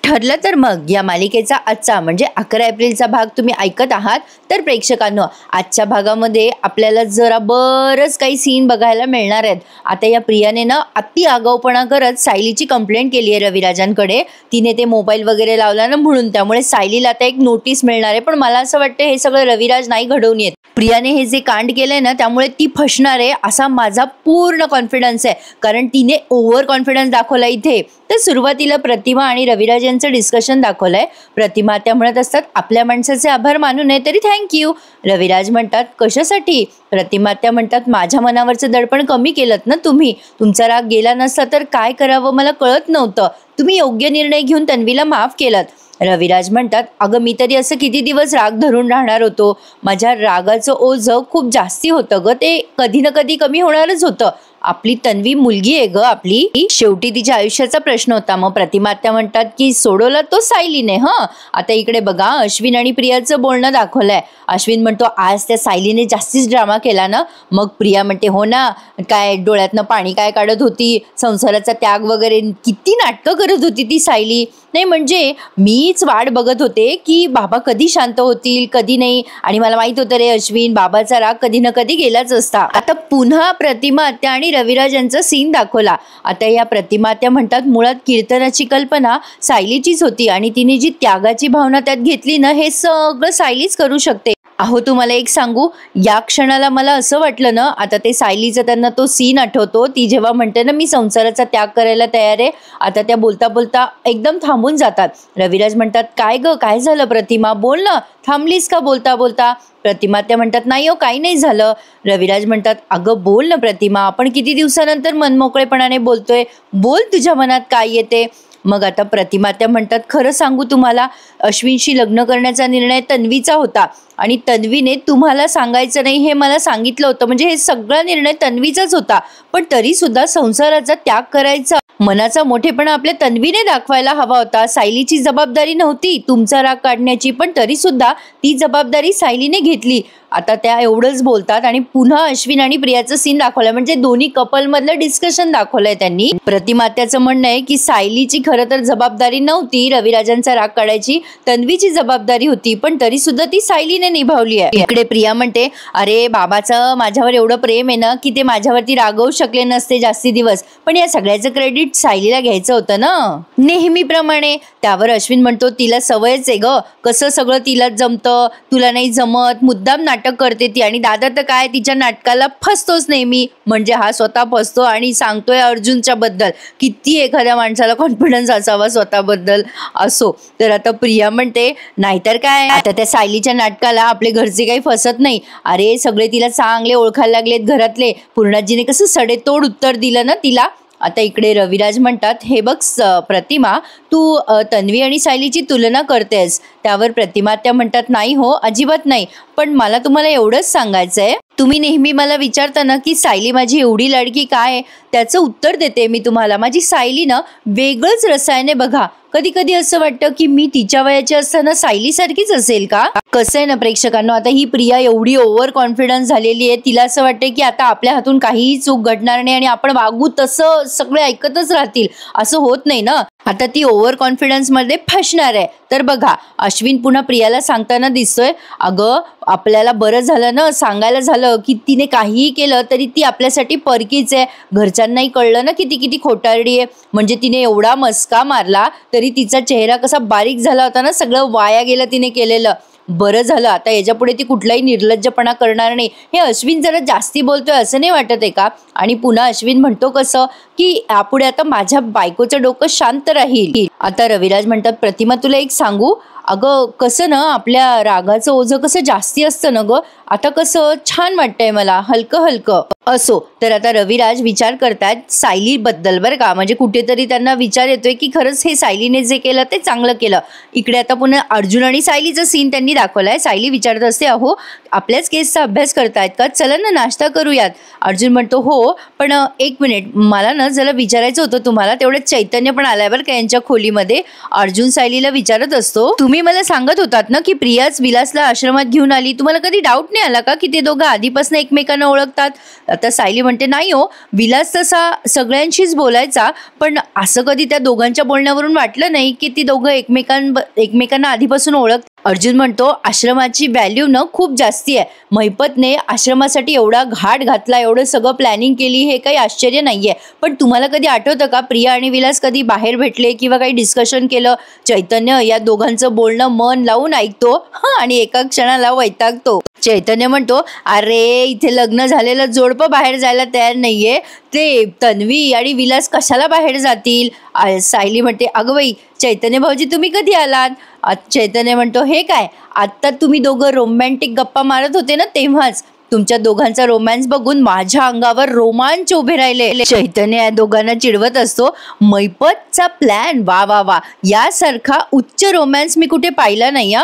ठरलं तर मग या मालिकेचा आजचा म्हणजे 11 एप्रिलचा भाग तुम्ही ऐकत आहात. तर प्रेक्षकांनो, आजच्या भागामध्ये आपल्याला जरा बरंच काही सीन बघायला मिळणार आहेत. आता या प्रियाने ना अति आगाऊपणा करत सायलीची कंप्लेंट केली आहे रविराजांकडे. तिने ते मोबाईल वगैरे लावला ना म्हणून, त्यामुळे सायलीला आता एक नोटीस मिळणार आहे. पण मला असं वाटतं हे सगळं रविराज नाही घडवून येत. प्रियाने हे जे कांड केलंय ना त्यामुळे ती फसणार आहे असा माझा पूर्ण कॉन्फिडन्स आहे, कारण तिने ओव्हर कॉन्फिडन्स दाखवला इथे. तर सुरुवातीला प्रतिमा आणि रविराज यांचं डिस्कशन दाखवलंय. प्रतिमा त्या म्हणत असतात आपल्या माणसाचे आभार मानू नये तरी थँक्यू. रविराज म्हणतात कशासाठी. प्रतिमा त्या म्हणतात माझ्या मनावरचं दडपण कमी केलं ना तुम्ही. तुमचा राग गेला नसता तर काय करावं मला कळत नव्हतं. तुम्ही योग्य निर्णय घेऊन तन्वीला माफ केलात. रविराज म्हणतात अगं मी तरी असं किती दिवस राग धरून राहणार होतो. माझ्या रागाचं ओझं खूप जास्ती होतं ग. ते कधी ना कधी कमी होणारच होतं. आपली तन्वी मुलगी आहे ग आपली, शेवटी तिच्या आयुष्याचा प्रश्न होता. मग प्रतिमा त्या म्हणतात की सोडवला तो सायलीने. आता इकडे बघा अश्विन आणि प्रियाचं बोलणं दाखवलंय. अश्विन म्हणतो आज त्या सायलीने जास्तीच ड्रामा केला ना. मग प्रिया म्हणते हो ना, काय डोळ्यातनं पाणी काय काढत होती, संसाराचा त्याग वगैरे किती नाटकं करत होती ती सायली. नाही म्हणजे मीच वाट बघत होते की बाबा कधी शांत होतील कधी नाही, आणि मला माहित होतं रे अश्विन बाबाचा राग कधी ना कधी गेलाच असता. आता पुन्हा प्रतिमा त्या आणि रविराज यांचा सीन दाखवला. आता या प्रतिमा त्या म्हणतात मुळात कीर्तनाची कल्पना सायलीचीच होती आणि तिने जी त्यागाची भावना त्यात घेतली ना हे सगळं सायलीच करू शकते. अहो तुम्हाला एक सांगू, या क्षणाला मला असं वाटलं ना, आता ते सायलीचा त्यांना तो सीन आठवतो. ती जेव्हा म्हणते ना मी संसाराचा त्याग करायला तयार आहे. आता त्या बोलता बोलता एकदम थांबून जातात. रविराज म्हणतात काय ग काय झालं प्रतिमा, बोल ना, थांबलीस का बोलता बोलता. प्रतिमा त्या म्हणतात नाही हो काही नाही झालं. रविराज म्हणतात अगं बोल ना प्रतिमा, आपण किती दिवसानंतर मनमोकळेपणाने बोलतोय, बोल तुझ्या मनात काय येते. मग आता प्रतिमा त्या म्हणतात खरं सांगू तुम्हाला, अश्विनशी लग्न करण्याचा निर्णय तन्वीचा होता आणि तन्वीने तुम्हाला सांगायचं नाही हे मला सांगितलं होतं. म्हणजे हे सगळा निर्णय तन्वीचाच होता. पण तरी सुद्धा संसाराचा त्याग करायचा मनाचा मोठेपणा आपल्या तन्वीने दाखवायला हवा होता. सायलीची जबाबदारी नव्हती तुमचा राग काढण्याची, पण तरी सुद्धा ती जबाबदारी सायलीने घेतली. आता त्या एवढंच बोलतात आणि पुन्हा अश्विन आणि प्रियाचं सीन दाखवलंय. म्हणजे दोन्ही कपल मधलं डिस्कशन दाखवलंय त्यांनी. प्रतिमात्याचं म्हणणं आहे की सायलीची खरं तर जबाबदारी नव्हती रविराजांचा राग काढायची, तन्वीची जबाबदारी होती, पण तरी सुद्धा ती सायलीने निभावली आहे. इकडे प्रिया म्हणते अरे बाबाचं माझ्यावर एवढं प्रेम आहे ना की ते माझ्यावरती रागवू शकले नसते जास्ती दिवस, पण या सगळ्याचं क्रेडिट सायलीला घ्यायचं होतं ना नेहमीप्रमाणे. त्यावर अश्विन म्हणतो तिला सवयच आहे ग, कसं सगळं तिला जमतं, तुला नाही जमत, मुद्दाम नाटक करते ती. आणि दादा तर काय तिच्या नाटकाला फसतोच नेहमी. म्हणजे हा स्वतः फसतो आणि सांगतोय अर्जुनच्या बद्दल. किती एखाद्या माणसाला कॉन्फिडन्स असावा स्वतःबद्दल. असो तर आता प्रिया म्हणते नाहीतर काय, आता त्या सायलीच्या नाटकाला आपले घरचे काही फसत नाही. अरे सगळे तिला चांगले ओळखायला लागलेत घरातले. पूर्णाजीने कसं सडेतोड उत्तर दिलं ना तिला. आता इकडे रविराज म्हणतात हे बघ प्रतिमा, तू तन्वी आणि सायलीची तुलना करतेस. त्यावर प्रतिमा त्या म्हणतात नाही हो अजिबात नाही, पण मला तुम्हाला एवढंच सांगायचंय, तुम्ही नेहमी मला विचारता ना की सायली माझी एवढी लाडकी काय, त्याचं उत्तर देते मी तुम्हाला. माझी सायली ना वेगळंच रसायन आहे बघा. कधी कधी असं वाटतं की मी तिच्या वयाची असताना सायली सारखीच असेल का. कसं आहे ना प्रेक्षकांनो, आता ही प्रिया एवढी ओव्हर कॉन्फिडन्स झालेली आहे, तिला असं वाटतं की आता आपल्या हातून काहीही चूक घडणार नाही आणि आपण वागू तसं सगळे ऐकतच राहतील. असं होत नाही ना. आता ती ओव्हर कॉन्फिडन्स मध्ये फसणार आहे. तर बघा अश्विन पुन्हा प्रियाला सांगताना दिसतोय अगं आपल्याला बरं झालं ना सांगायला झालं की तिने काहीही केलं तरी ती आपल्यासाठी परकीच आहे. घरच्यांनाही कळलं ना की ती किती खोटारडी आहे. म्हणजे तिने एवढा मस्का मारला तरी तिचा चेहरा कसा बारीक झाला होता ना, सगळं वाया गेलं तिने केलेलं. बरं झालं आता याच्यापुढे ती कुठलाही निर्लज्जपणा करणार नाही. हे अश्विन जरा जास्ती बोलतोय असं नाही वाटत आहे का. आणि पुन्हा अश्विन म्हणतो कसं की यापुढे आता माझ्या बायकोचं डोकं शांत राहील. आता रविराज म्हणतात प्रतिमा तुला एक सांगू, अगं कसं ना आपल्या रागाचं ओझं कसं जास्ती असतं ना ग, आता कसं छान वाटतंय मला, हलकं हलकं. असो तर आता रविराज विचार करतायत सायली बद्दल बरं का. म्हणजे कुठेतरी त्यांना विचार येतोय की खरंच हे सायलीने जे केलं ते चांगलं केलं. इकडे आता पुन्हा अर्जुन आणि सायलीचं सीन त्यांनी दाखवलाय. सायली विचारत असते अहो आपल्याच केसचा अभ्यास करतायत का, चला ना नाश्ता करूयात. अर्जुन म्हणतो हो पण एक मिनिट मला ना जरा विचारायचं होतं तुम्हाला. तेवढं चैतन्य पण आलाय बरं का यांच्या खोलीमध्ये. अर्जुन सायलीला विचारत असतो तुम्ही तुम्ही मला सांगत होतात ना की प्रियाच विलासला आश्रमात घेऊन आली, तुम्हाला कधी डाऊट नाही आला का की ते दोघं आधीपासून एकमेकांना ओळखतात? आता सायली म्हणते नाही हो, विलास तसा सगळ्यांशीच बोलायचा, पण असं कधी त्या दोघांच्या बोलण्यावरून वाटलं नाही की ती दोघं एकमेकांना आधीपासून ओळखतात. अर्जुन म्हणतो आश्रमाची व्हॅल्यू न खूप जास्ती आहे. महिपतने आश्रमासाठी एवढा घाट घातला, एवढं सगळं प्लॅनिंग केली, हे काही आश्चर्य नाहीये. पण तुम्हाला कधी आठवतं का प्रिया आणि विलास कधी बाहेर भेटले किंवा काही डिस्कशन केलं? चैतन्य या दोघांचं बोलणं मन लावून ऐकतो आणि एका क्षणाला वैतागतो. चैतन्य म्हणतो अरे इथे लग्न झालेलं जोडपं बाहेर जायला तयार नाहीये, ते तन्वी आणि विलास कशाला बाहेर जातील? सायली म्हणते अगं बाई चैतन्य भाऊजी तुम्ही कधी आलात? चैतन्य म्हणतो हे काय, आत्ता तुम्ही दोघं रोमॅन्टिक गप्पा मारत होते ना तेव्हाच. तुमच्या दोघांचा रोमॅन्स बघून माझ्या अंगावर रोमांच उभे राहिले. चैतन्य या दोघांना चिडवत असतो. मैपतचा प्लॅन वा वा वा, यासारखा उच्च रोमॅन्स मी कुठे पाहिला नाही.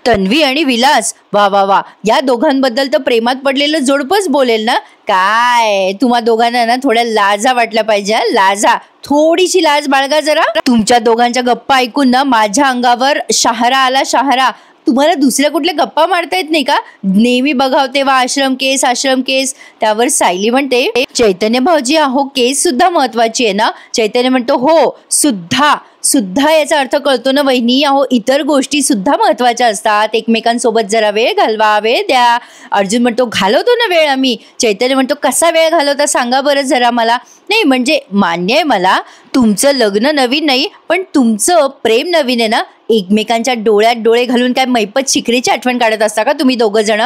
तन्वी आणि विलास वा वा वा, या दोघांबद्दल तर प्रेमात पडलेलं जोडपंच बोलेल ना. काय तुम्हा दोघांना ना थोड्या लाजा वाटल्या पाहिजे. लाजा, थोडीशी लाज बाळगा जरा. तुमच्या दोघांच्या गप्पा ऐकून ना माझ्या अंगावर शहारा आला, शहारा. तुम्हाला दुसऱ्या कुठल्या गप्पा मारता येत नाही का? नेहमी बघाव तेव्हा आश्रम केस, आश्रम केस. त्यावर सायली म्हणते चैतन्य भाऊजी अहो केस सुद्धा महत्वाची आहे ना. चैतन्य म्हणतो हो सुद्धा, सुद्धा याचा अर्थ कळतो ना वहिनी. अहो इतर गोष्टी सुद्धा महत्वाच्या असतात. एकमेकांसोबत जरा वेळ घालवा, वेळ द्या. अर्जुन म्हणतो घालवतो ना वेळ आम्ही. चैतन्य म्हणतो कसा वेळ घालवता सांगा बरं जरा मला. नाही म्हणजे मान्य आहे मला तुमचं लग्न नवीन नाही, पण तुमचं प्रेम नवीन आहे ना. एकमेकांच्या डोळ्यात डोळे घालून काय मैपत शिकरीची आठवण काढत असता का तुम्ही दोघं जण?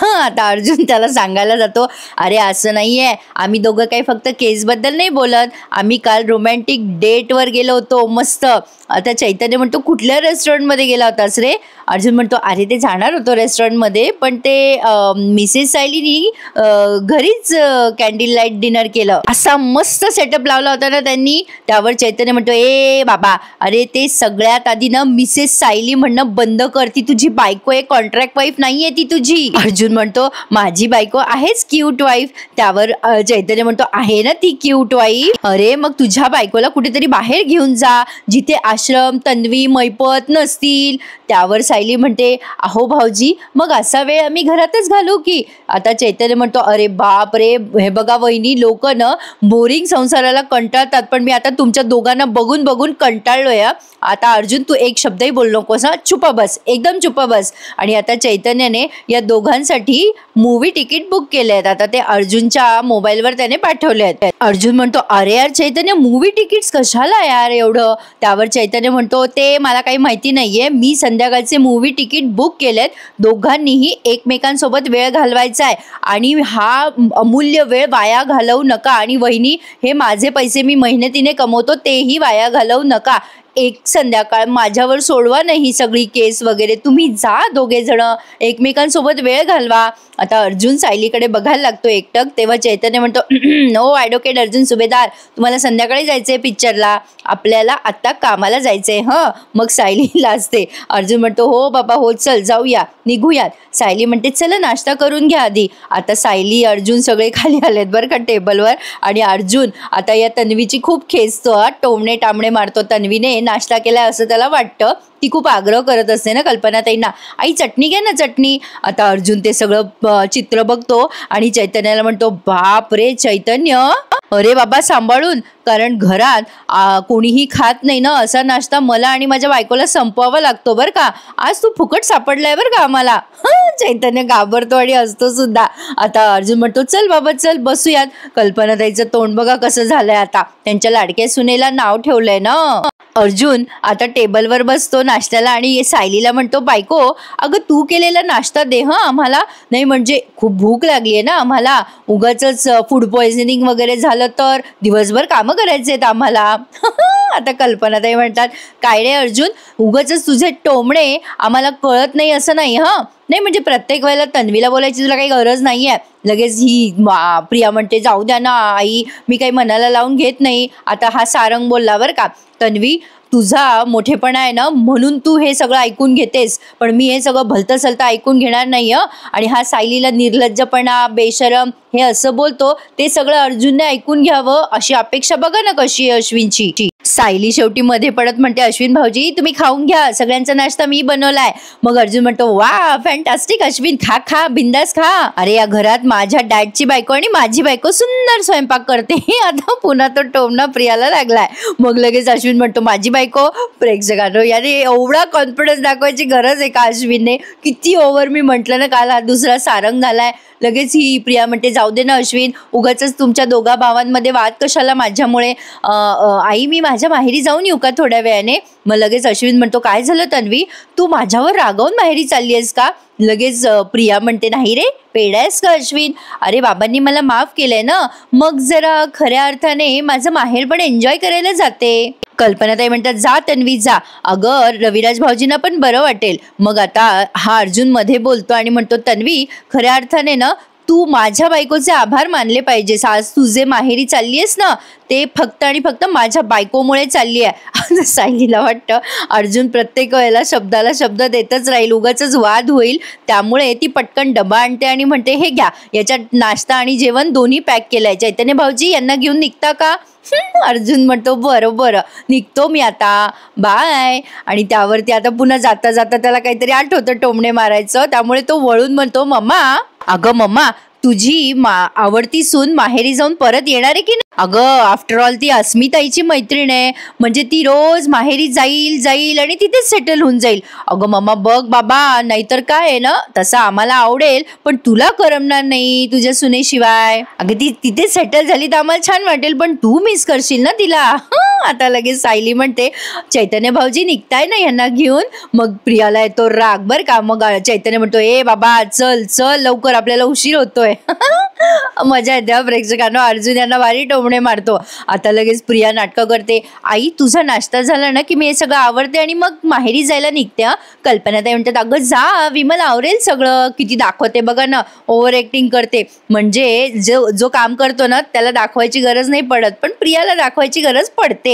आता अर्जुन त्याला सांगायला जातो अरे असं नाहीये, आम्ही दोघं काही फक्त केसबद्दल नाही बोलत, आम्ही काल रोमॅन्टिक डेटवर गेलो होतो मस्त. आता चैतन्य म्हणतो कुठल्या रेस्टॉरंटमध्ये गेला होतास रे? अर्जुन म्हणतो अरे ते जाणार होतो रेस्टॉरंटमध्ये, पण ते मिसेस सायलीनी घरीच कॅन्डल लाईट डिनर केलं, असा मस्त सेटअप लावला होता ना त्यांनी. त्यावर चैतन्य म्हणतो ए बाबा, अरे ते सगळ्यात आधी ना मिसेस सायली म्हणणं बंद कर. ती तुझी बायको आहे, कॉन्ट्रॅक्ट वाईफ नाहीये ती तुझी. अर्जुन म्हणतो माझी बायको आहेच क्यूट वाईफ. त्यावर चैतन्य म्हणतो आहे ना ती क्यूट वाईफ. अरे मग तुझ्या बायकोला कुठेतरी बाहेर घेऊन जा जिथे आश्रम, तन्वी, मैपत नसतील. त्यावर सायली म्हणते अहो भाऊजी मग असा वेळ आम्ही घरातच घालू की. आता चैतन्य म्हणतो अरे बाप रे, हे बघा वहिनी लोक ना बोरिंग संसाराला कंटाळतात, पण मी आता तुमच्या दोघांना बघून बघून कंटाळलोय. आता अर्जुन तू एक शब्दही बोल नकोस, चुप बस, एकदम चुप बस. आणि आता चैतन्याने या दोघांसाठी मूवी तिकीट बुक केले आहेत. आता ते अर्जुनच्या मोबाईलवर त्याने पाठवले आहेत. अर्जुन म्हणतो अरे यार चैतन्य मूवी तिकीट्स कशाला यार एवढं? त्यावर चैतन्य म्हणतो ते मला काही माहिती नाहीये, मी संध्याकाळचे मूवी तिकीट बुक केलेत. दोघांनीही एकमेकांसोबत वेळ घालवायचा आहे आणि हा अमूल्य वेळ वाया घालवू नका. आणि वहिनी हे माझे पैसे मी मेहनतीने कमवतो, तेही वाया घालवू नका. एक संध्याकाळ माझ्यावर सोडवा नाही सगळी केस वगैरे, तुम्ही जा दोघे जण एकमेकांसोबत वेळ घालवा. आता अर्जुन सायलीकडे बघायला लागतो एकटक. तेव्हा चैतन्य म्हणतो नो ॲडव्होकेट अर्जुन सुभेदार, तुम्हाला संध्याकाळी जायचंय पिक्चरला, आपल्याला आत्ता कामाला जायचंय. मग सायली लाजते. अर्जुन म्हणतो हो बाबा हो, चल जाऊया, निघूयात. सायली म्हणते चला नाश्ता करून घ्या आधी. आता सायली अर्जुन सगळे खाली आलेत बरं का टेबलवर. आणि अर्जुन आता या तन्वीची खूप खेचतो, टोमणे टामणे मारतो. तन्वीने नाश्ता केलाय असं त्याला वाटतं. ती खूप आग्रह करत असते ना कल्पनाताईंना, आई चटणी घे ना चटणी. आता अर्जुन ते सगळं चित्र बघतो आणि चैतन्याला म्हणतो बाप रे चैतन्य, अरे बाबा सांभाळून, कारण घरात कोणीही खात नाही ना असा नाश्ता मला आणि माझ्या बायकोला संपवावा लागतो बरं का. आज तू फुकट सापडलाय बरं का आम्हाला. चैतन्य घाबरतो आणि हसतो सुद्धा. आता अर्जुन म्हणतो चल बाबा चल बसूयात. कल्पनाताईचं तोंड बघा कसं झालंय आता, त्यांच्या लाडक्या सुनेला नाव ठेवलंय ना. अर्जुन आता टेबलवर बसतो नाश्त्याला आणि सायलीला म्हणतो बायको अगं तू केलेला नाश्ता दे आम्हाला, नाही म्हणजे खूप भूक लागली आहे ना आम्हाला, उगाचच फूड पॉइझनिंग वगैरे झालं तर दिवसभर कामं करायचे आहेत आम्हाला. आता कल्पनाताई म्हणतात काय रे अर्जुन, उगाचच तुझे टोमणे आम्हाला कळत नाही असं नाही. नाही म्हणजे प्रत्येक वेळेला तन्वीला बोलायची तुला काही गरज नाही आहे. लगेच ही प्रिया म्हणते जाऊ द्या ना आई, मी काही मनाला लावून घेत नाही. आता हा सारंग बोलला बरं का, तन्वी तुझा मोठेपणा आहे ना म्हणून तू हे सगळं ऐकून घेतेस, पण मी हे सगळं भलतं सलतं ऐकून घेणार नाही. आणि हा सायलीला निर्लज्जपणा, बेशरम हे असं बोलतो ते सगळं अर्जुनने ऐकून घ्यावं अशी अपेक्षा बघा ना कशी आहे अश्विनची. सायली शेवटी मध्ये पडत म्हणते, अश्विन भाऊजी तुम्ही खाऊन घ्या, सगळ्यांचा नाश्ता मी बनवलाय. मग अर्जुन म्हणतो, वा फॅन्टास्टिक अश्विन, खा खा बिंदास खा. अरे या घरात माझ्या डॅडची बायको आणि माझी बायको सुंदर स्वयंपाक करते. आता पुन्हा तो टोमणा प्रियाला लागलाय. मग लगेच अश्विन म्हणतो, माझी बायको. प्रेक्षकांनो याने एवढा कॉन्फिडन्स दाखवायची गरज आहे का अश्विनने? किती ओव्हर मी म्हटलं ना काल, हा दुसरा सारंग झालाय. लगेच ही प्रिया म्हणते, जाऊ दे ना अश्विन, उगाच तुमच्या दोघा भावांमध्ये वाद कशाला माझ्यामुळे. आई मी माझ्या माहेरी जाऊन येऊ का थोड्या वेळाने? मग लगेच अश्विन म्हणतो, काय झालं तन्वी, तू माझ्यावर रागावून माहेरी चालली आहेस का? लगेच प्रिया म्हणते, नाही रे, पेडायस का अश्विन? अरे बाबांनी मला माफ केलंय ना, मग जरा खऱ्या अर्थाने माझं माहेर पण एन्जॉय करायला जाते. कल्पनाताई म्हणतात, जा तन्वी जा, अगं रविराज भाऊजींना पण बरं वाटेल. मग आता हा अर्जुन मध्ये बोलतो आणि म्हणतो, तन्वी खऱ्या अर्थाने ना तू माझ्या बायकोचे आभार मानले पाहिजेस. आज तू जे माहेरी चालली आहेस ना ते फक्त आणि फक्त माझ्या बायकोमुळे चालली आहे. सायलीला वाटतं अर्जुन प्रत्येक वेळेला शब्दाला शब्द देतच राहील, उगाचच वाद होईल. त्यामुळे ती पटकन डबा आणते आणि म्हणते, हे घ्या, याच्यात नाश्ता आणि जेवण दोन्ही पॅक केलंय. चैतन्य भाऊजी यांना घेऊन निघता का? अर्जुन म्हणतो, बरं बरं निघतो मी आता, बाय. आणि त्यावरती आता पुन्हा जाता जाता त्याला काहीतरी आठवतं टोमणे मारायचं. त्यामुळे तो वळून म्हणतो, मम्मा, अगं मम्मा, तुझी आवडती सून माहेरी जाऊन परत येणार आहे की नाही? अगं आफ्टर ऑल ती अस्मिताईची मैत्रीण आहे, म्हणजे ती रोज माहेरी जाईल आणि तिथेच सेटल होऊन जाईल. अगं मम्मा बघ बाबा, नाहीतर काय आहे ना, तसं आम्हाला आवडेल पण तुला करमणार नाही तुझ्या सुनेशिवाय. अगं ती तिथे सेटल झाली तर आम्हाला छान वाटेल, पण तू मिस करशील ना तिला. आता लगेच सायली म्हणते, चैतन्य भाऊजी निघताय ना यांना घेऊन? मग प्रियाला येतो राग बर का. मग चैतन्य म्हणतो, ए बाबा चल चल लवकर, आपल्याला उशीर होतोय. मजा येते प्रेक्षकांना. अर्जुन यांना भारी टोमणे मारतो. आता लगेच प्रिया नाटकं करते, आई तुझा नाश्ता झाला ना की मी हे सगळं आवरते आणि मग माहेरी जायला निघते. कल्पनाताई म्हणतात, अगं जा विमल, आवरेल सगळं. किती दाखवते बघा ना, ओव्हर ऍक्टिंग करते. म्हणजे जो काम करतो ना त्याला दाखवायची गरज नाही पडत, पण प्रियाला दाखवायची गरज पडते.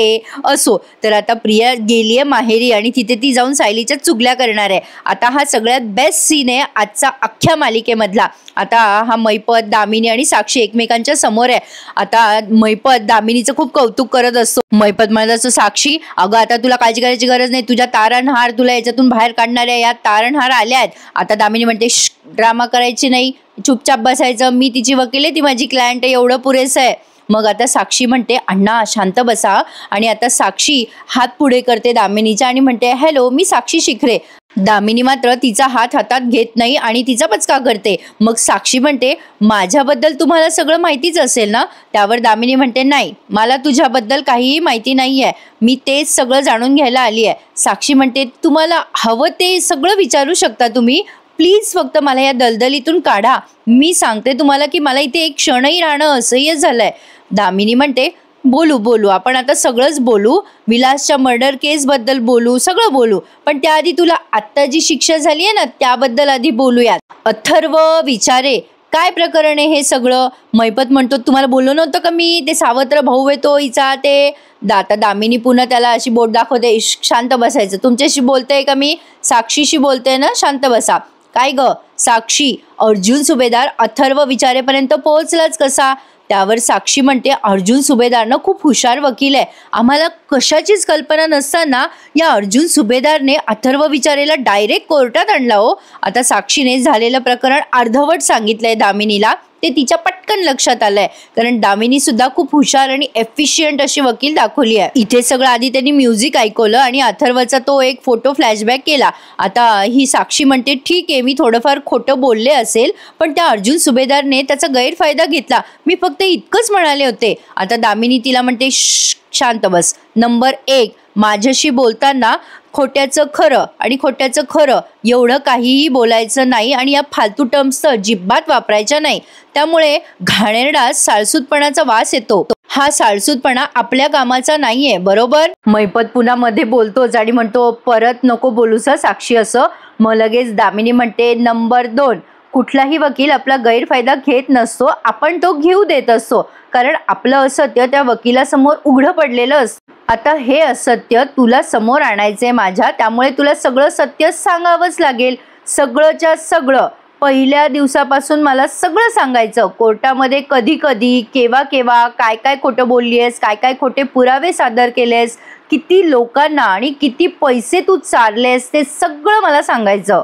असो तर आता प्रिया गेलीये माहेरी आणि तिथे ती जाऊन सायलीच्या चुगल्या करणार आहे. आता हा सगळ्यात बेस्ट सीन आहे आजचा अख्ख्या मालिकेमधला. आता हा मैपत, दामिनी आणि साक्षी एकमेकांच्या समोर आहे. आता मैपत दामिनीचं खूप कौतुक करत असतो. मैपत म्हणत असतो, साक्षी अगं आता तुला काळजी करायची गरज नाही, तुझ्या तारणहार तुला याच्यातून बाहेर काढणाऱ्या या तारणहार आल्या आहेत. आता दामिनी म्हणते, ड्रामा करायची नाही, चुपचाप बसायचं, मी तिची वकील आहे, ती माझी क्लायंट आहे, एवढं पुरेसं आहे. मग आता साक्षी म्हणते, अण्णा शांत बसा. आणि आता साक्षी हात पुढे करते दामिनीच्या आणि म्हणते, हॅलो मी साक्षी शिखरे. दामिनी मात्र तिचा हात हातात घेत नाही आणि तिचा पचका करते. मग साक्षी म्हणते, माझ्याबद्दल तुम्हाला सगळं माहितीच असेल ना? त्यावर दामिनी म्हणते, नाही मला तुझ्याबद्दल काहीही माहिती नाहीये, मी तेच सगळं जाणून घ्यायला आली आहे. साक्षी म्हणते, तुम्हाला हवं ते सगळं विचारू शकता तुम्ही, प्लीज फक्त मला या दलदलीतून काढा. मी सांगते तुम्हाला की मला इथे एक क्षणही राहणं असह्य झालंय. दामिनी म्हणते, बोलू आपण आता सगळंच बोलू, विलासच्या मर्डर केस बद्दल बोलू, सगळं बोलू, पण त्याआधी तुला आत्ता जी शिक्षा झाली आहे ना त्याबद्दल आधी बोलूयात. अथर्व विचारे, काय प्रकरण आहे हे सगळं? मैपत म्हणतो, तुम्हाला बोललो नव्हतं का मी, ते सावत्र भाऊ येतो हिचा ते. आता दामिनी पुन्हा त्याला अशी बोट दाखवते, शांत बसायचं, तुमच्याशी बोलतेय का मी? साक्षीशी बोलते ना, शांत बसा. काय ग साक्षी, अर्जुन सुभेदार अथर्व विचारेपर्यंत पोहोचलाच कसा? त्यावर साक्षी म्हणते, अर्जुन सुभेदारनं खूप हुशार वकील आहे, आम्हाला कशाचीच कल्पना नसताना या अर्जुन सुभेदारने अथर्व विचारेला डायरेक्ट कोर्टात आणला हो. आता साक्षीने झालेलं प्रकरण अर्धवट सांगितलंय दामिनीला, ते तिच्या पटकन लक्षात आलंय, कारण दामिनी सुद्धा खूप हुशार आणि एफिशियंट अशी वकील दाखवली आहे. इथे सगळं आधी त्यांनी म्युझिक ऐकवलं आणि अथर्वचा तो एक फोटो फ्लॅशबॅक केला. आता ही साक्षी म्हणते, ठीक आहे मी थोडंफार खोटं बोलले असेल, पण त्या अर्जुन सुभेदारने त्याचा गैरफायदा घेतला, मी फक्त इतकंच म्हणाले होते. आता दामिनी तिला म्हणते, शांत बस. नंबर 1, माझ्याशी बोलताना खोट्याचं खरं आणि खोट्याचं खरं एवढं काहीही बोलायचं नाही आणि या फालतू टर्म्स तर अजिबात वापरायच्या नाही, त्यामुळे घाणेरडा साळसूतपणाचा वास येतो. हा साळसूतपणा आपल्या कामाचा नाहीये, बरोबर? मैपत पुन्हा मध्ये बोलतोच आणि म्हणतो, परत नको बोलूस साक्षी असं. मग लगेच दामिनी म्हणते, नंबर 2, कुठलाही वकील आपला गैरफायदा घेत नसतो, आपण तो घेऊ देत असतो, कारण आपलं असत्य त्या वकिलासमोर उघडं पडलेलं असतं. आता हे असत्य तुला समोर आणायचंय माझ्या, त्यामुळे तुला सगळं सत्य सांगावंच लागेल, सगळंच्या सगळं. पहिल्या दिवसापासून मला सगळं सांगायचं. कोर्टामध्ये कधी कधी, केव्हा केव्हा, काय काय खोटं बोललीयस, काय काय खोटे पुरावे सादर केलेस, किती लोकांना आणि किती पैसे तू चाललेस, ते सगळं मला सांगायचं.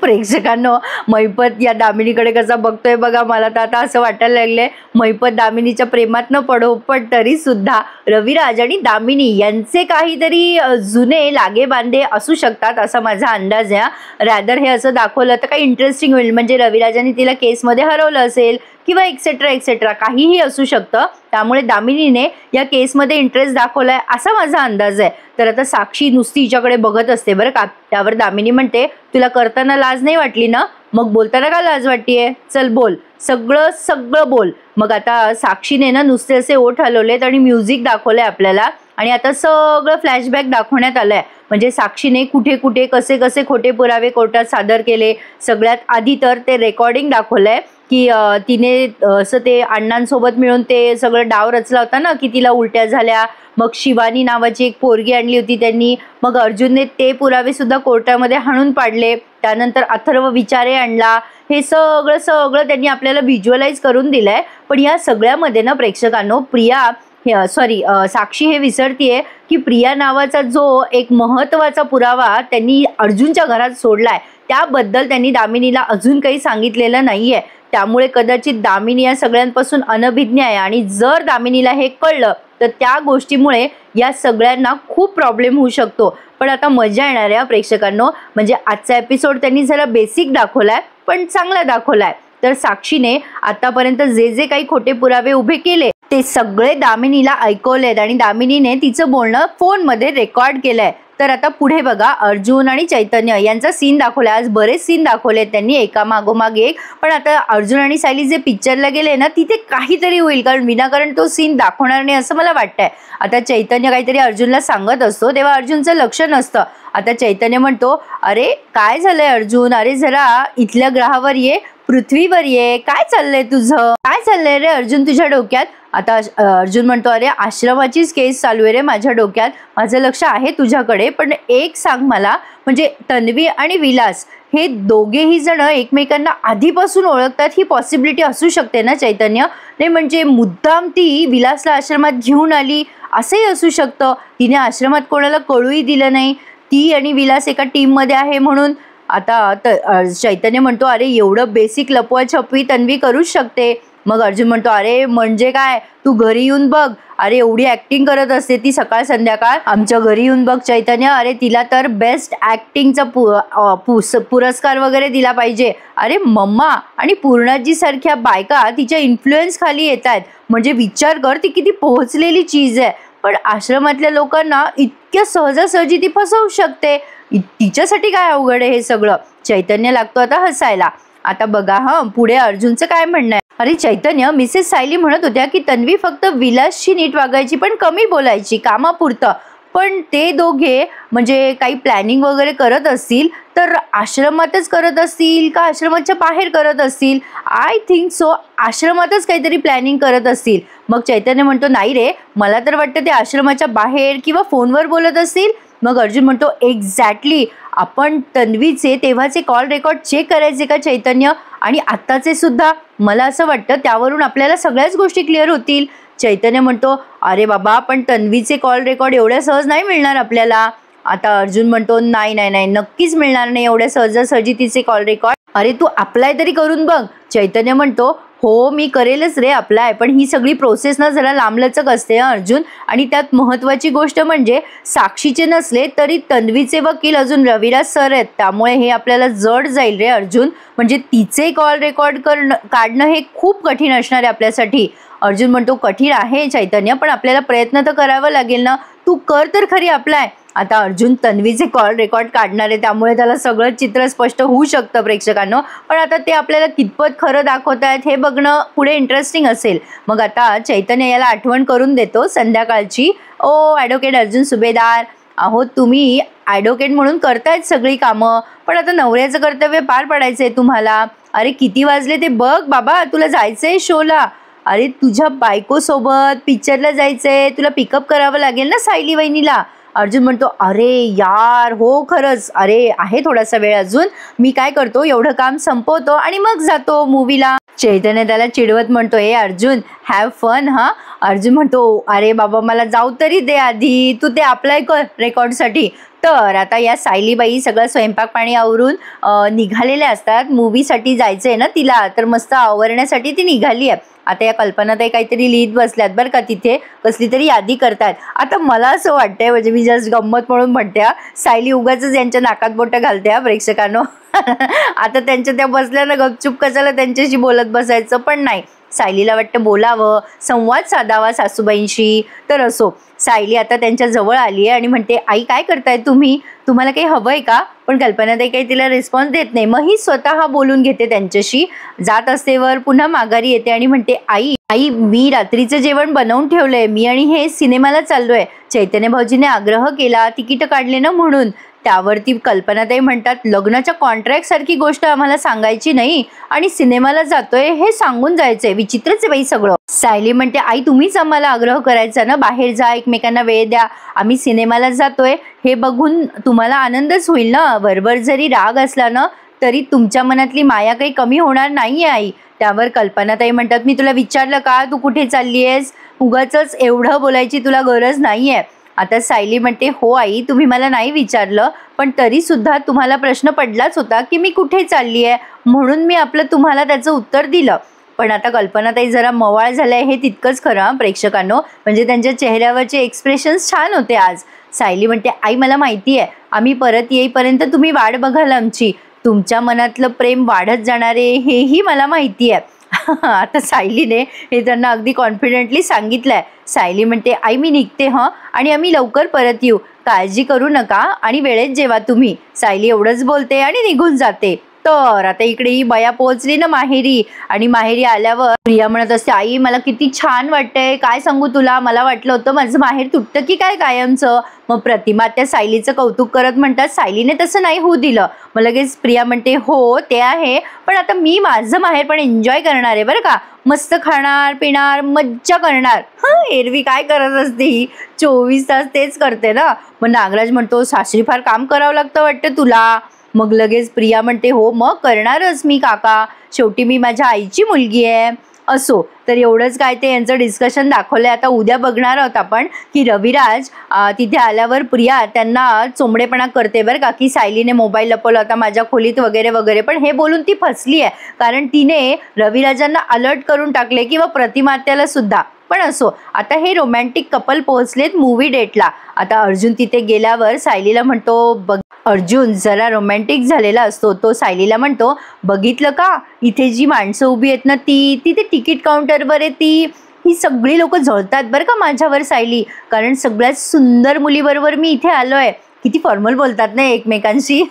प्रेक्षकांनो, महिपत या दामिनीकडे कसा बघतोय बघा. मला तर आता असं वाटायला लागलंय महिपत दामिनीच्या प्रेमात न पडो, पण तरी सुद्धा रविराज आणि दामिनी यांचे काहीतरी जुने लागे बांधे असू शकतात असा माझा अंदाज आहे. रॅदर हे असं दाखवलं तर काही इंटरेस्टिंग होईल. म्हणजे रविराजाने तिला केसमध्ये हरवलं असेल किंवा एक्सेट्रा एक्सेट्रा काहीही असू शकतं. त्यामुळे दामिनीने या केसमध्ये इंटरेस्ट दाखवलाय असा माझा अंदाज आहे. तर आता साक्षी नुसती हिच्याकडे बघत असते बरं का. त्यावर दामिनी म्हणते, तुला करताना लाज नाही वाटली ना, मग बोलताना का लाज वाटतीये, चल बोल, सगळं सगळं बोल. मग आता साक्षीने ना नुसते असे ओठ हलवलेत आणि म्युझिक दाखवलंय आपल्याला. आणि आता सगळं फ्लॅशबॅक दाखवण्यात आलंय. म्हणजे साक्षीने कुठे कुठे कसे कसे खोटे पुरावे कोर्टात सादर केले. सगळ्यात आधी तर ते रेकॉर्डिंग दाखवलंय की तिने असं ते अण्णांसोबत मिळून ते सगळं डाव रचला होता ना, की तिला उलट्या झाल्या. मग शिवानी नावाची एक पोरगी आणली होती त्यांनी. मग अर्जुनने ते पुरावे सुद्धा कोर्टामध्ये हाणून पाडले. त्यानंतर अथर्व विचारे आणला. हे सगळं सगळं त्यांनी आपल्याला व्हिज्युअलाइज करून दिलंय. पण या सगळ्यामध्ये ना प्रेक्षकांनो, साक्षी हे विसरतीये की प्रिया नावाचा जो एक महत्त्वाचा पुरावा त्यांनी अर्जुनच्या घरात सोडलाय, त्याबद्दल त्यांनी दामिनीला अजून काही सांगितलेलं नाहीये. त्यामुळे कदाचित दामिनी या सगळ्यांपासून अनभिज्ञ आहे. आणि जर दामिनीला हे कळलं तर त्या गोष्टीमुळे या सगळ्यांना खूप प्रॉब्लेम होऊ शकतो. पण आता मजा येणार आहे प्रेक्षकांनो. म्हणजे आजचा एपिसोड त्यांनी जरा बेसिक दाखवलाय पण चांगला दाखवलाय. तर साक्षीने आतापर्यंत जे जे काही खोटे पुरावे उभे केले ते सगळे दामिनीला ऐकवलेत आणि दामिनीने तिचं बोलणं फोनमध्ये रेकॉर्ड केलंय. तर आता पुढे बघा, अर्जुन आणि चैतन्य यांचा सीन दाखवलाय. आज बरेच सीन दाखवलेत त्यांनी एका मागोमाग एक. पण आता अर्जुन आणि सायली जे पिक्चरला गेले ना, तिथे काहीतरी होईल, कारण विनाकारण तो सीन दाखवणार नाही असं मला वाटतंय. आता चैतन्य काहीतरी अर्जुनला सांगत असतो तेव्हा अर्जुनचं लक्ष नसतं. आता चैतन्य म्हणतो, अरे काय झालंय अर्जुन, अरे जरा इथल्या ग्रहावर ये, पृथ्वीवर ये, काय चाललंय तुझं, काय चाललंय रे अर्जुन तुझ्या डोक्यात. आता अर्जुन म्हणतो, अरे आश्रमाचीच केस चालू आहे रे माझ्या डोक्यात, माझं लक्ष आहे तुझ्याकडे. पण एक सांग मला, म्हणजे तन्वी आणि विलास हे दोघेही जण एकमेकांना आधीपासून ओळखतात, ही पॉसिबिलिटी असू शकते ना चैतन्य? नाही म्हणजे मुद्दाम ती विलासला आश्रमात घेऊन आली असंही असू शकतं. तिने आश्रमात कोणाला कळूही दिलं नाही ती आणि विलास एका टीममध्ये आहे म्हणून. आता चैतन्य म्हणतो, अरे एवढं बेसिक लपवाछपवी तन्वी करूच शकते. मग अर्जुन म्हणतो, अरे म्हणजे काय, तू घरी येऊन बघ, अरे एवढी ऍक्टिंग करत असते ती सकाळ संध्याकाळ, आमच्या घरी येऊन बघ चैतन्य, अरे तिला तर बेस्ट ऍक्टिंगचा पुरस्कार वगैरे दिला पाहिजे. अरे मम्मा आणि पूर्णाजी सारख्या बायका तिच्या इन्फ्लुएन्स खाली येत आहेत, म्हणजे विचार कर ती किती पोहोचलेली चीज आहे. पण आश्रमातल्या लोकांना इतक्या सहजासहजी ती फसवू शकते, तिच्यासाठी काय अवघड आहे हे सगळं. चैतन्य लागतो आता हसायला. आता बघा पुढे अर्जुनचं काय म्हणणं आहे. अरे चैतन्य, मिसेस सायली म्हणत होत्या की तन्वी फक्त विलासशी नीट वागायची पण कमी बोलायची कामापुरतं. पण ते दोघे म्हणजे काही प्लॅनिंग वगैरे करत असतील तर आश्रमातच करत असतील का आश्रमाच्या बाहेर करत असतील? आय थिंक सो आश्रमातच काहीतरी प्लॅनिंग करत असतील. मग चैतन्य म्हणतो, नाही रे, मला तर वाटतं ते आश्रमाच्या बाहेर किंवा फोनवर बोलत असतील. मग अर्जुन म्हणतो, एक्झॅक्टली, आपण तन्वीचे तेव्हाचे कॉल रेकॉर्ड चेक करायचे का चैतन्य, आणि आत्ताचे सुद्धा? मला असं वाटतं त्यावरून आपल्याला सगळ्याच गोष्टी क्लिअर होतील. चैतन्य म्हणतो, अरे बाबा, पण तन्वीचे कॉल रेकॉर्ड एवढ्या सहज नाही मिळणार आपल्याला. आता अर्जुन म्हणतो, नाही नाही नाही, नक्कीच मिळणार नाही एवढ्या सहजासहजी तिचे कॉल रेकॉर्ड. अरे तू अप्लाय तरी करून बघ. चैतन्य म्हणतो, हो मी करेलच रे अप्लाय, पण ही सगळी प्रोसेस ना जरा लांबलचक असते अर्जुन. आणि त्यात महत्त्वाची गोष्ट म्हणजे साक्षीचे नसले तरी तन्वीचे वकील अजून रविराज सर आहेत, त्यामुळे हे आपल्याला जड जाईल रे अर्जुन. म्हणजे तिचे कॉल रेकॉर्ड काढणं हे खूप कठीण असणार आहे आपल्यासाठी. अर्जुन म्हणतो, कठीण आहे चैतन्य, पण आपल्याला प्रयत्न तर करावा लागेल ना, तू कर तर खरी अप्लाय. आता अर्जुन तन्वीचे कॉल रेकॉर्ड काढणार आहे, त्यामुळे त्याला सगळं चित्र स्पष्ट होऊ शकतं प्रेक्षकांनो. पण आता ते आपल्याला कितपत खरं दाखवत आहेत हे बघणं पुढे इंटरेस्टिंग असेल. मग आता चैतन्य याला आठवण करून देतो संध्याकाळची. ओ ॲडव्होकेट अर्जुन सुभेदार, अहो तुम्ही ॲडव्होकेट म्हणून करतायत सगळी कामं, पण आता नवऱ्याचं कर्तव्य पार पाडायचं आहे तुम्हाला. अरे किती वाजले ते बघ बाबा, तुला जायचंय शोला. अरे तुझ्या बायकोसोबत पिक्चरला जायचंय, तुला पिकअप करावं लागेल ना सायली वहिनीला. अर्जुन म्हणतो अरे यार हो खरंच, अरे आहे थोडासा वेळ अजून, मी काय करतो एवढं काम संपवतो आणि मग जातो मूवीला. चैतन्य त्याला चिडवत म्हणतो ए अर्जुन हॅव फन हा. अर्जुन म्हणतो अरे बाबा मला जाऊ तरी दे आधी, तू ते अप्लाय कर रेकॉर्डसाठी. तर आता या सायलीबाई सगळं स्वयंपाक पाणी आवरून निघालेल्या असतात. मूवीसाठी जायचं आहे ना तिला, तर मस्त आवरण्यासाठी ती निघाली आहे. आता या कल्पनाताई काहीतरी लिहित बसल्यात बरं का, तिथे कसली तरी यादी करतात. आता मला असं वाटतंय, म्हणजे मी जस्ट गंमत म्हणून म्हणते, सायली उगाचच यांच्या नाकात बोटं घालते प्रेक्षकांनो. आता त्यांच्या त्या बसल्या ना गपचूप, कशाला त्यांच्याशी बोलत बसायचं, पण नाही सायलीला वाटतं बोलावं, संवाद साधावा सासूबाईंशी. तर असो, सायली आता त्यांच्या जवळ आली आहे आणि म्हणते आई काय करताय तुम्ही, तुम्हाला काही हवं आहे का. पण कल्पनाताई काही तिला रिस्पॉन्स देत नाही. मग ही स्वतः बोलून घेते त्यांच्याशी. जात असतेवर पुन्हा माघारी येते आणि म्हणते आई मी रात्रीचं जेवण बनवून ठेवलंय, मी आणि हे सिनेमाला चाललोय. चैतन्य भाऊजीने आग्रह केला, तिकीट काढले ना म्हणून. त्यावरती कल्पनाताई म्हणतात लग्नाच्या कॉन्ट्रॅक्ट सारखी गोष्ट आम्हाला सांगायची नाही आणि सिनेमाला जातोय हे सांगून जायचंय, विचित्रच आहे बाई सगळं. सायली म्हणते आई तुम्हीच आम्हाला आग्रह करायचा ना, बाहेर जा, एकमेकांना वेळ द्या, आम्ही सिनेमाला जातोय हे बघून तुम्हाला आनंदच होईल ना. बरोबर जरी राग असला ना तरी तुमच्या मनातली माया काही कमी होणार नाहीये आई. त्यावर कल्पनाताई म्हणतात मी तुला विचारलं का तू कुठे चालली आहेस, उगाचच एवढं बोलायची तुला गरज नाहीये. आता सायली म्हणते हो आई तुम्ही मला नाही विचारलं, पण तरी सुद्धा तुम्हाला प्रश्न पडलाच होता की मी कुठे चालली आहे, म्हणून मी आपलं तुम्हाला त्याचं उत्तर दिलं. पण आता कल्पनाताई जरा मवाळ झाल्या हे तितकंच खरं प्रेक्षकांनो, म्हणजे त्यांच्या चेहऱ्यावरचे एक्सप्रेशन्स छान होते आज. सायली म्हणते आई मला माहिती आहे आम्ही परत येईपर्यंत तुम्ही वाट बघाल आमची, तुमच्या मनातलं प्रेम वाढत जाणार आहे हेही मला माहिती आहे. आता सायलीने हे त्यांना अगदी कॉन्फिडेंटली सांगितलंय. सायली म्हणते आई मी निघते आणि आम्ही लवकर परत येऊ, काळजी करू नका आणि वेळेत जेवा तुम्ही. सायली एवढंच बोलते आणि निघून जाते. तर आता इकडे ही बया पोहोचली ना माहेरी, आणि माहेरी आल्यावर प्रिया म्हणत असते आई मला किती छान वाटतंय, काय सांगू तुला, मला वाटलं होतं माझं माहेर तुटतं की काय कायमचं. मग प्रतिमा त्या सायलीचं कौतुक करत म्हणतात सायलीने तसं नाही होऊ दिलं. मग लगेच प्रिया म्हणते हो ते आहे, पण आता मी माझं माहेर पण एन्जॉय करणार आहे बरं का, मस्त खाणार पिणार मज्जा करणार. एरवी काय करत असते ही, 24 तास तेच करते ना. मग नागराज म्हणतो सासरी फार काम करावं लागतं वाटतं तुला. मग लगेच प्रिया म्हणते हो मग करणारच मी काका, शेवटी मी माझ्या आईची मुलगी आहे. असो, तर एवढंच काय ते यांचं डिस्कशन दाखवलंय. आता उद्या बघणार आहोत आपण की रविराज तिथे आल्यावर प्रिया त्यांना चोंबडेपणा करते बरं का, की सायलीने मोबाईल लपवला होता माझ्या खोलीत वगैरे वगैरे. पण हे बोलून ती फसली आहे, कारण तिने रविराजांना अलर्ट करून टाकले किंवा प्रतिमात्याला सुद्धा. पण असो, आता हे रोमॅन्टिक कपल पोहोचलेत मूवी डेटला. आता अर्जुन तिथे गेल्यावर सायलीला म्हणतो बघ, अर्जुन जरा रोमॅन्टिक झालेला असतो. तो सायलीला म्हणतो बघितलं का इथे जी माणसं उभी आहेत ना ती तिथे तिकीट काउंटरवर आहे, ही सगळी लोक जळतात बरं का माझ्यावर सायली, कारण सगळ्यात सुंदर मुलीबरोबर मी इथे आलोय. किती फॉर्मल बोलतात ना एकमेकांशी.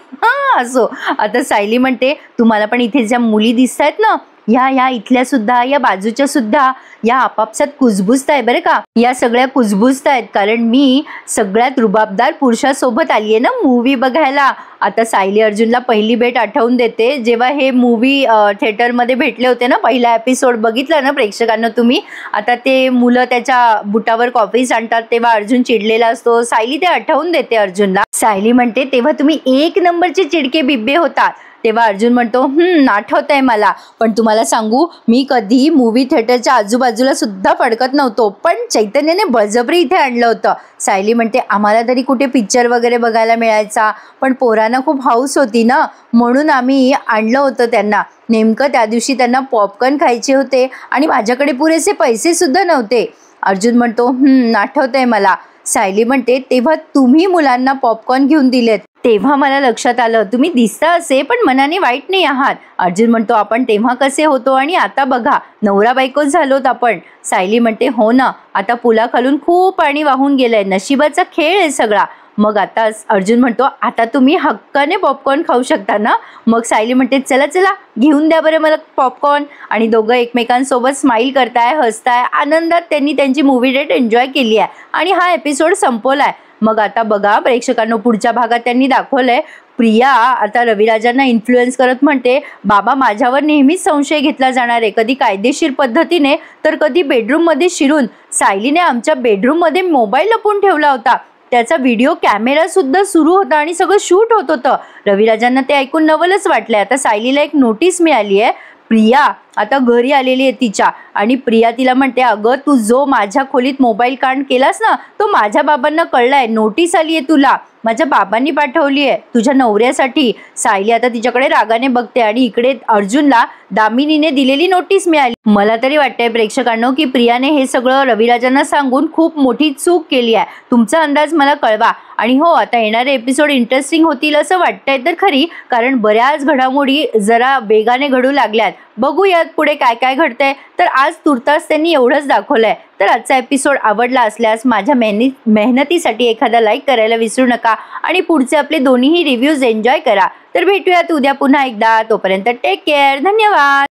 असो, आता सायली म्हणते तुम्हाला पण इथे ज्या मुली दिसत आहेत ना या इथल्या सुद्धा, या बाजूच्या सुद्धा, या आपापसात कुजबुजताय बरं का, या सगळ्या कुजबुजतायत, कारण मी सगळ्यात रुबाबदार पुरुषासोबत आली आहे ना मूवी बघायला. आता सायली अर्जुनला पहिली भेट आठवून देते, जेव्हा हे मूवी थिएटरमध्ये भेटले होते ना, पहिला एपिसोड बघितला ना प्रेक्षकांना तुम्ही. आता ते मुलं त्याच्या बुटावर कॉफी सांडतात तेव्हा अर्जुन चिडलेला असतो, सायली ते आठवून देते अर्जुनला. सायली म्हणते तेव्हा तुम्ही 1 नंबरचे चिडके बिब्बे होतात. तेव्हा अर्जुन म्हणतो आठवत आहे मला, पण तुम्हाला सांगू मी कधी मूवी थिएटरच्या आजूबाजूला सुद्धा फडकत नव्हतो, पण चैतन्याने बळजबरी इथे आणलं होतं. सायली म्हणते आम्हाला तरी कुठे पिक्चर वगैरे बघायला मिळायचा, पण पोरांना खूप हौस होती ना म्हणून आम्ही आणलं होतं त्यांना. नेमकं त्या दिवशी त्यांना पॉपकॉर्न खायचे होते आणि माझ्याकडे पुरेसे पैसे सुद्धा नव्हते. अर्जुन म्हणतो आठवत आहे मला. सायली म्हणते तेव्हा तुम्ही मुलांना पॉपकॉर्न घेऊन दिलेत, तेव्हा मला लक्षात आलं तुम्ही दिसता असे पण मनाने वाईट नाही आहात. अर्जुन म्हणतो आपण तेव्हा कसे होतो आणि आता बघा नवरा बायकोच झालोत आपण. सायली म्हणते हो ना, आता पुलाखालून खूप पाणी वाहून गेलंय, नशिबाचा खेळ आहे सगळा. मग आता अर्जुन म्हणतो आता तुम्ही हक्काने पॉपकॉर्न खाऊ शकता ना. मग सायली म्हणते चला चला घेऊन द्या बरं मला पॉपकॉर्न. आणि दोघं एकमेकांसोबत स्माईल करताय, हसताय, आनंदात त्यांनी त्यांची मूवी डेट एन्जॉय केली आहे आणि हा एपिसोड संपवलाय. मग आता बघा प्रेक्षकांनो पुढच्या भागात त्यांनी दाखवलंय प्रिया आता रविराजांना इन्फ्लुएन्स करत म्हणते बाबा माझ्यावर नेहमीच संशय घेतला जाणार आहे, कधी कायदेशीर पद्धतीने तर कधी बेडरूममध्ये शिरून. सायलीने आमच्या बेडरूममध्ये मोबाईल लपवून ठेवला होता, त्याचा व्हिडिओ कॅमेरा सुद्धा सुरू होता आणि सगळं शूट होत होतं. रविराजांना ते ऐकून नवलच वाटलंय. आता सायलीला एक नोटीस मिळाली आहे. प्रिया आता घरी आलेली आहे तिच्या, आणि प्रिया तिला म्हणते, अगं तू जो माझ्या खोलीत मोबाईल कांड केलास ना, तो माझ्या बाबांना कळलाय. नोटीस आली आहे तुला, माझ्या बाबांनी पाठवली आहे तुझ्या नवऱ्यासाठी. सायली आता तिच्याकडे रागाने बघते आणि इकडे अर्जुनला दामिनीने दिलेली नोटीस मिळाली. मला तरी वाटतंय प्रेक्षकांनो की प्रियाने हे सगळं रविराजांना सांगून खूप मोठी चूक केली आहे. तुमचा अंदाज मला कळवा. आणि हो, आता येणारे एपिसोड इंटरेस्टिंग होतील असं वाटतंय तर खरी, कारण बऱ्याच घडामोडी जरा वेगाने घडू लागल्यात. बघूयात पुढे काय काय घडतंय. तर आज तुर्तास त्यांनी एवढंच दाखवलंय. तर आजचा एपिसोड आवडला असल्यास माझ्या मेहनतीसाठी एखादा लाईक करायला विसरू नका आणि पुढचे आपले दोन्हीही रिव्ह्यूज एन्जॉय करा. तर भेटूयात उद्या पुन्हा एकदा. तोपर्यंत टेक केअर. धन्यवाद.